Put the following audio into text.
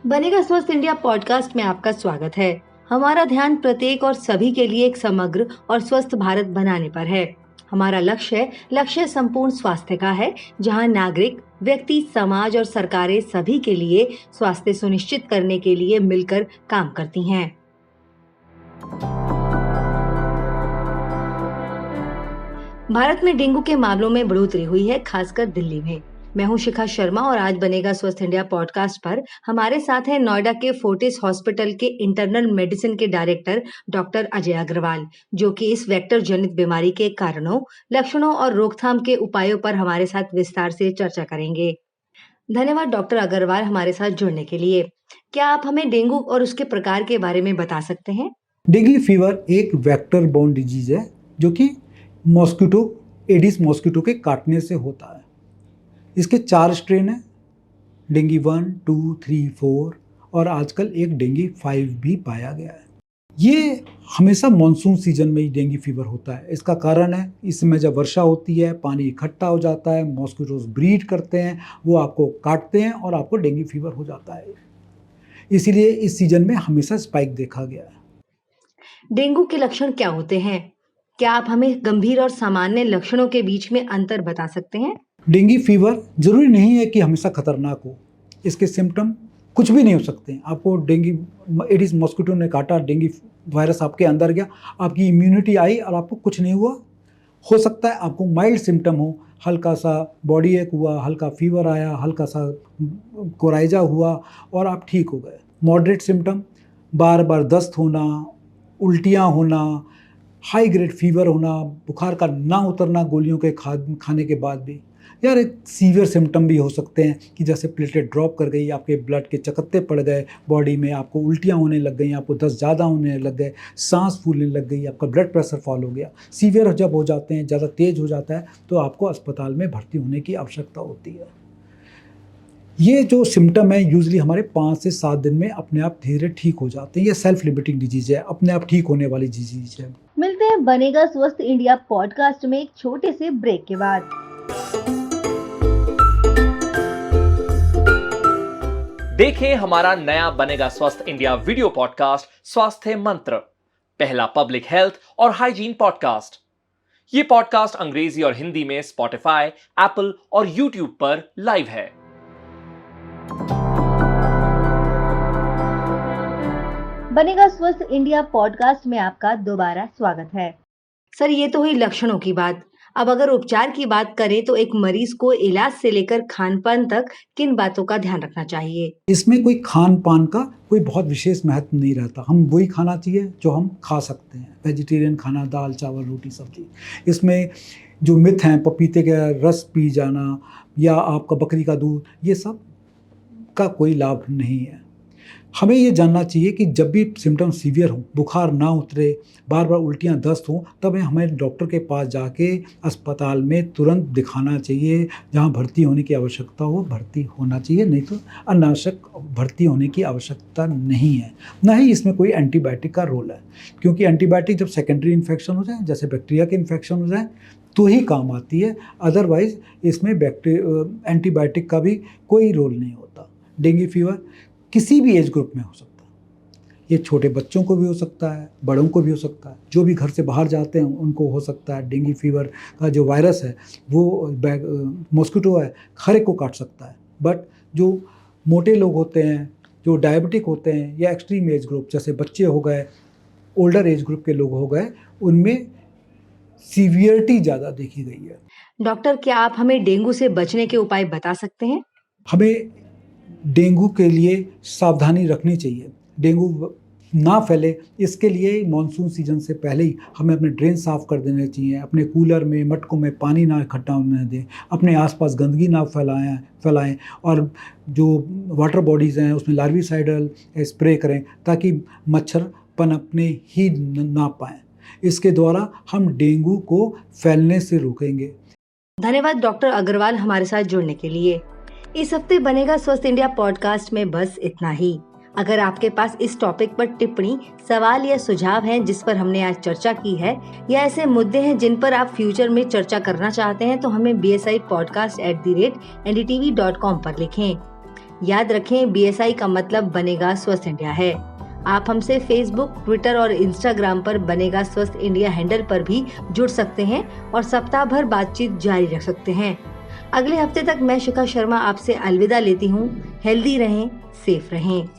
बनेगा स्वस्थ India podcast में आपका स्वागत है। हमारा ध्यान प्रत्येक और सभी के लिए एक समग्र और स्वस्थ भारत बनाने पर है। हमारा लक्ष्य संपूर्ण स्वास्थ्य का है, जहां नागरिक, व्यक्ति, समाज और सरकारें सभी के लिए स्वास्थ्य सुनिश्चित करने के लिए मिलकर काम करती हैं। भारत में डेंगू के मामलों में बढ़ोतरी हुई है, खासकर दिल्ली में। मैं हूं शिखा शर्मा और आज बनेगा स्वस्थ इंडिया पॉडकास्ट पर हमारे साथ हैं नोएडा के फोर्टिस हॉस्पिटल के इंटरनल मेडिसिन के डायरेक्टर डॉक्टर अजय अग्रवाल, जो कि इस वेक्टर जनित बीमारी के कारणों, लक्षणों और रोकथाम के उपायों पर हमारे साथ विस्तार से चर्चा करेंगे। धन्यवाद डॉक्टर अग्रवाल हमारे साथ जुड़ने के लिए। क्या आप हमें डेंगू और उसके प्रकार के बारे में बता सकते हैं? डेंगू फीवर एक वेक्टर बोर्न डिजीज है जो कि मॉस्किटो, एडिस मॉस्किटो के काटने से होता है। इसके 4 स्ट्रेन हैं, डेंगू 1, 2, 3, 4 और आजकल एक डेंगू 5 भी पाया गया है। ये हमेशा मानसून सीजन में ही डेंगू फीवर होता है। इसका कारण है, इसमें जब वर्षा होती है, पानी इकट्ठा हो जाता है, मॉस्किटोज ब्रीड करते हैं, वो आपको काटते हैं और आपको डेंगू फीवर हो जाता है। इसीलिए इस सीजन में हमेशा स्पाइक देखा गया है। डेंगू के लक्षण क्या होते हैं? क्या आप हमें गंभीर और सामान्य लक्षणों के बीच में अंतर बता सकते हैं? डेंगू फीवर जरूरी नहीं है कि हमेशा खतरनाक हो। इसके सिम्टम कुछ भी नहीं हो सकते। आपको डेंगू एडिस मॉस्किटो ने काटा, डेंगू वायरस आपके अंदर गया, आपकी इम्यूनिटी आई और आपको कुछ नहीं हुआ। हो सकता है आपको माइल्ड सिम्टम हो, हल्का सा बॉडी एक हुआ, हल्का फीवर आया, हल्का सा कोराइजा हुआ और आप ठीक हो गए। मॉडरेट सिम्टम, बार बार दस्त होना, उल्टियाँ होना, हाई ग्रेड फीवर होना, बुखार का ना उतरना गोलियों के खाने के बाद भी। यार एक सीवियर सिम्टम भी हो सकते हैं कि जैसे प्लेटलेट ड्रॉप कर गई, आपके ब्लड के चकत्ते पड़ गए बॉडी में, आपको उल्टियाँ होने लग गई, आपको दस्त ज़्यादा होने लग गए, सांस फूलने लग गई, आपका ब्लड प्रेशर फॉल हो गया। सीवियर जब हो जाते हैं, ज़्यादा तेज़ हो जाता है, तो आपको अस्पताल में भर्ती होने की आवश्यकता होती है। ये जो सिम्टम है यूजली हमारे 5 से 7 दिन में अपने आप धीरे ठीक हो जाते हैं। ये सेल्फ लिमिटिंग डिजीज है, अपने आप ठीक होने वाली डिजीज है। मिलते हैं बनेगा स्वस्थ इंडिया पॉडकास्ट में एक छोटे से ब्रेक के बाद। देखें हमारा नया बनेगा स्वस्थ इंडिया वीडियो पॉडकास्ट स्वास्थ्य मंत्र, पहला पब्लिक हेल्थ और हाइजीन पॉडकास्ट। ये पॉडकास्ट अंग्रेजी और हिंदी में स्पॉटिफाई, एप्पल और यूट्यूब पर लाइव है। बनेगा स्वस्थ इंडिया पॉडकास्ट में आपका दोबारा स्वागत है। सर, ये तो हुई लक्षणों की बात। अब अगर उपचार की बात करें तो एक मरीज को इलाज से लेकर खान पान तक किन बातों का ध्यान रखना चाहिए? इसमें कोई खान पान का कोई बहुत विशेष महत्व नहीं रहता। हम वही खाना चाहिए जो हम खा सकते हैं। वेजिटेरियन खाना, दाल चावल रोटी सब्जी। इसमें जो मिथ हैं, पपीते का रस पी जाना या आपका बकरी का दूध, ये सब का कोई लाभ नहीं है। हमें ये जानना चाहिए कि जब भी सिम्टम सीवियर हो, बुखार ना उतरे, बार बार उल्टियाँ दस्त हों, तब हमें डॉक्टर के पास जाके अस्पताल में तुरंत दिखाना चाहिए। जहाँ भर्ती होने की आवश्यकता हो भर्ती होना चाहिए, नहीं तो अनावश्यक भर्ती होने की आवश्यकता नहीं है। ना ही इसमें कोई एंटीबायोटिक का रोल है, क्योंकि एंटीबायोटिक जब सेकेंडरी इन्फेक्शन हो जाए, जैसे बैक्टीरिया के इन्फेक्शन हो जाए, तो ही काम आती है। अदरवाइज इसमें एंटीबायोटिक का भी कोई रोल नहीं होता। डेंगू फीवर किसी भी एज ग्रुप में हो सकता है। ये छोटे बच्चों को भी हो सकता है, बड़ों को भी हो सकता है। जो भी घर से बाहर जाते हैं उनको हो सकता है। डेंगू फीवर का जो वायरस है वो मॉस्किटो है, हर एक को काट सकता है। बट जो मोटे लोग होते हैं, जो डायबिटिक होते हैं या एक्सट्रीम एज ग्रुप जैसे बच्चे हो गए, ओल्डर एज ग्रुप के लोग हो गए, उनमें सीवियरिटी ज़्यादा देखी गई है। डॉक्टर, क्या आप हमें डेंगू से बचने के उपाय बता सकते हैं? हमें डेंगू के लिए सावधानी रखनी चाहिए। डेंगू ना फैले इसके लिए मानसून सीजन से पहले ही हमें अपने ड्रेन साफ़ कर देने चाहिए। अपने कूलर में, मटकों में पानी ना इकट्ठा होने दें। अपने आसपास गंदगी ना फैलाएं और जो वाटर बॉडीज़ हैं उसमें लार्विसाइडल स्प्रे करें ताकि मच्छर पनपने ही ना पाएँ। इसके द्वारा हम डेंगू को फैलने से रोकेंगे। धन्यवाद डॉक्टर अग्रवाल हमारे साथ जुड़ने के लिए। इस हफ्ते बनेगा स्वस्थ इंडिया पॉडकास्ट में बस इतना ही। अगर आपके पास इस टॉपिक पर टिप्पणी, सवाल या सुझाव हैं जिस पर हमने आज चर्चा की है, या ऐसे मुद्दे हैं जिन पर आप फ्यूचर में चर्चा करना चाहते हैं, तो हमें bsipodcast@ndtv.com पर लिखें। याद रखें, BSI का मतलब बनेगा स्वस्थ इंडिया है। आप हमसे फेसबुक, ट्विटर और इंस्टाग्राम पर बनेगा स्वस्थ इंडिया हैंडल पर भी जुड़ सकते हैं और सप्ताह भर बातचीत जारी रख सकते हैं। अगले हफ्ते तक मैं शिखा शर्मा आपसे अलविदा लेती हूँ। हेल्दी रहें, सेफ रहें।